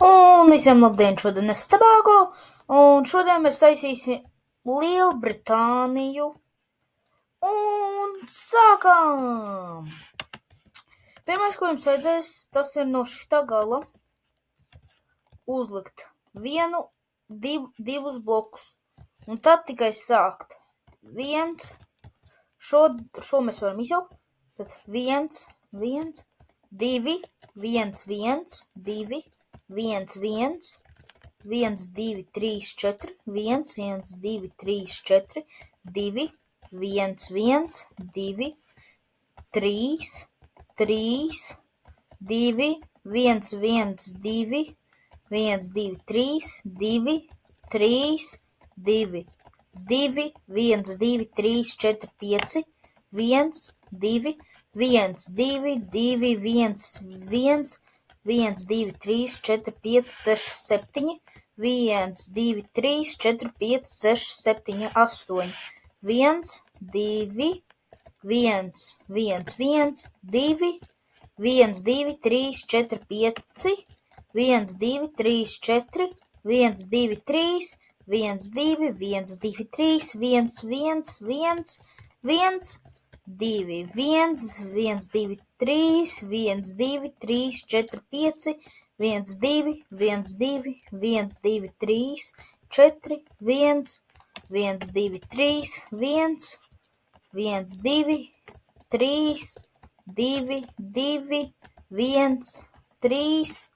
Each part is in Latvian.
Un visiem labdien, šodien es Tobago, un šodien mēs taisīsim Lielbritāniju. Un sākam! Pirmais, ko jums vajadzēs, tas ir no šitā gala uzlikt divus blokus. Un tad tikai sākt. Šo mēs varam izjaukt. Tad 1, 1, 2, 1, 1, 2, 1, 1, 1, 2, 3, 4, 1, 1, 2, 3, 4, 2, 1, 1, 2, 3, 3, 2, 1, 1, 2, 1, 2, 3, 2, 3, 2, 2, 1, 2, 3, 4, 5, 1, 2, 1, 2, 2, 1, 1, 1, 2, 3, 4, 5, 6, 7, 1, 2, 3, 4, 5, 6, 7, 8, 1, 2, 1, 1, 1, 2, 1, 2, 3, 4, 5, 1, 2, 3, 4, 1, 2, 3, 1, 2, 1, 2, 3, 1, 1, 1, 1, 2, 1, 1, 2, 3, 1, 2, 3, 4, 5, 1, 2, 1, 2, 1, 2, 3, 4, 1, 1, 2, 3, 1, 1, 2, 3, 2, 2, 1, 3,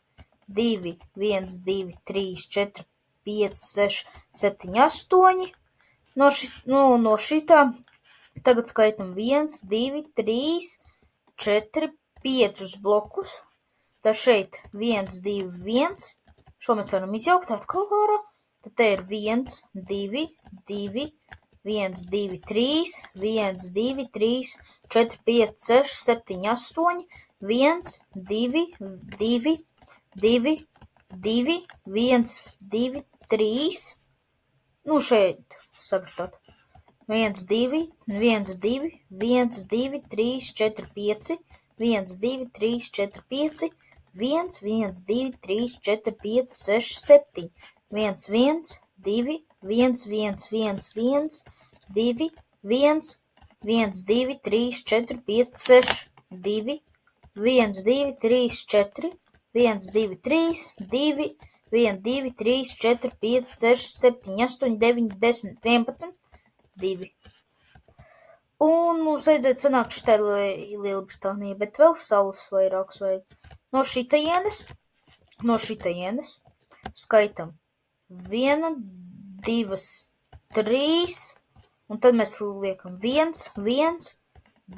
2, 1, 2, 3, 4, 5, 6, 7, 8. No šitā tagad skaitam 1, 2, 3, 4, 5 blokus. Tad šeit 1, 2, 1. Šo mēs varam izjaukt atkal ārā. Tad te ir 1, 2, 2, 1, 2, 3, 1, 2, 3, 4, 5, 6, 7, 8, 1, 2, 2, 2, 2, 1, 2, 3. Nu šeit, sapratāt. 1, 2, 1, 2, 1, 2, 3, 4, 5, 1, 2, 3, 4, 5, 1, 1, 2, 3, 4, 5, 6, 7, 1, 1, 2, 1, 1, 1, 1, 2, 1, 1, 2, 3, 4, 5, 6, 2, 1, 2, 3, 4, 1, 2, 3, 2, 1, 2, 3, 4, 5, 6, 7, 8, 9, 10, 11, 2. Un mums vajadzētu sanākt šitai Lielbritānija, bet vēl salas vairākas vajag. No šitienes skaitam 1, 2, 3, un tad mēs liekam 1, 1,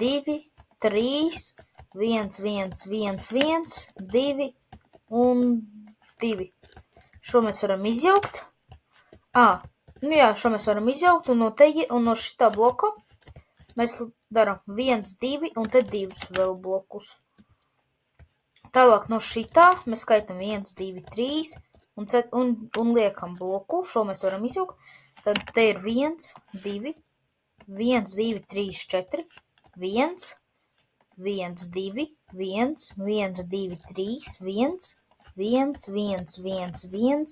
2, 3, 1, 1, 1, 1, 2 un 2. Šo mēs varam izjaukt. Šo mēs varam izjaukt, un no šitā bloka mēs darām 1, 2, un tad 2 vēl blokus. Tālāk no šitā mēs skaitam 1, 2, 3, un liekam bloku. Šo mēs varam izjaukt. Tad te ir 1, 2, 1, 2, 3, 4, 1, 1, 2, 1, 1, 2, 3, 1, 1, 1, 1, 1,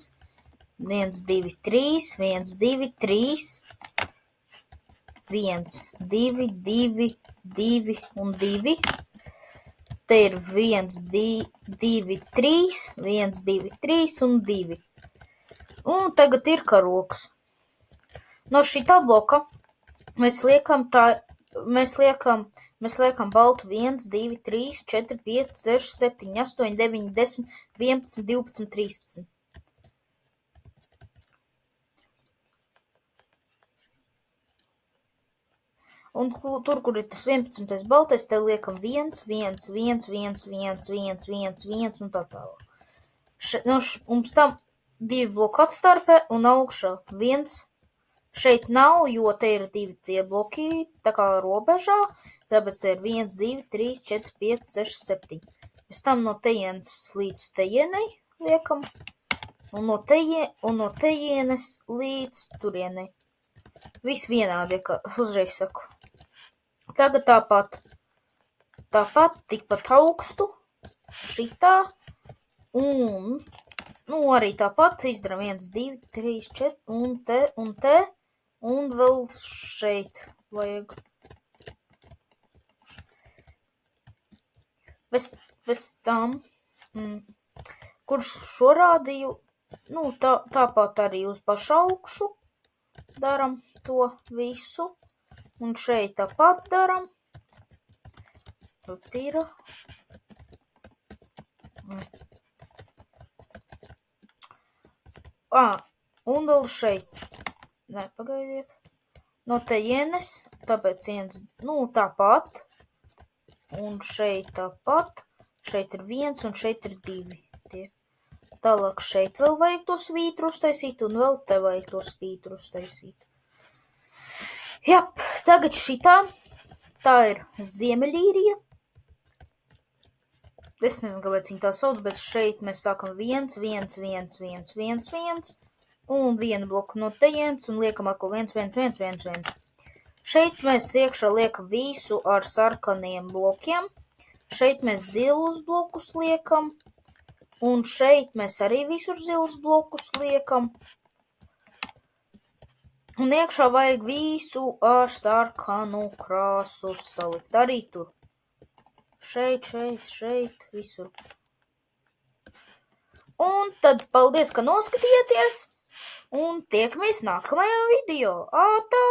1, 2, 3, 1, 2, 3, 1, 2, 2, 2 un 2. Te ir 1, 2, 3, 1, 2, 3 un 2. Un tagad ir karogs. No šitā bloka mēs liekam baltu 1, 2, 3, 4, 5, 6, 7, 8, 9, 10, 11, 12, 13. Un tur, kur ir tas 11. baltais, te liekam 1, 1, 1, 1, 1, 1, 1, 1 un tā tālāk. Mums tam 2 bloku atstarpē un augšā 1. Šeit nav, jo te ir 2 tie bloki, tā kā robežā, tāpēc ir 1, 2, 3, 4, 5, 6, 7. Pēc tam no tejienes līdz tejienei liekam, un no tejienes līdz turienei. Viss vienādi, kā uzreiz saku. Tagad tāpat tikpat augstu šitā un Nu, arī tāpat izdaram 1, 2, 3, 4, un te, un vēl šeit vajag. Bez tam, kurš šo rādīju, nu, tāpat arī uz pašu augšu daram to visu, un šeit tāpat daram. Papīra. Un vēl šeit. Nē, pagaidiet. No tejienes, tāpēc tāpat. Un šeit tāpat. Šeit ir 1 un šeit ir 2. Tie. Tālāk šeit vēl vajag to svītru uztaisīt un vēl te vajag to svītru uztaisīt. Jap, tagad šitā. Tā ir Ziemeļīrija. Es nezinu, kāpēc viņi tā sauc, bet šeit mēs sākam 1, 1, 1, 1, 1, 1, un vienu bloku no tejienes, un liekam atkal 1, 1, 1, 1, 1. Šeit mēs iekšā liekam visu ar sarkaniem blokiem, šeit mēs zilus blokus liekam, un šeit mēs arī visur zilus blokus liekam. Un iekšā vajag visu ar sarkanu krāsu salikt, arī tur. Šeit, visur. Un tad paldies, ka noskatījāties, un tiekamies nākamajā video. Ātā!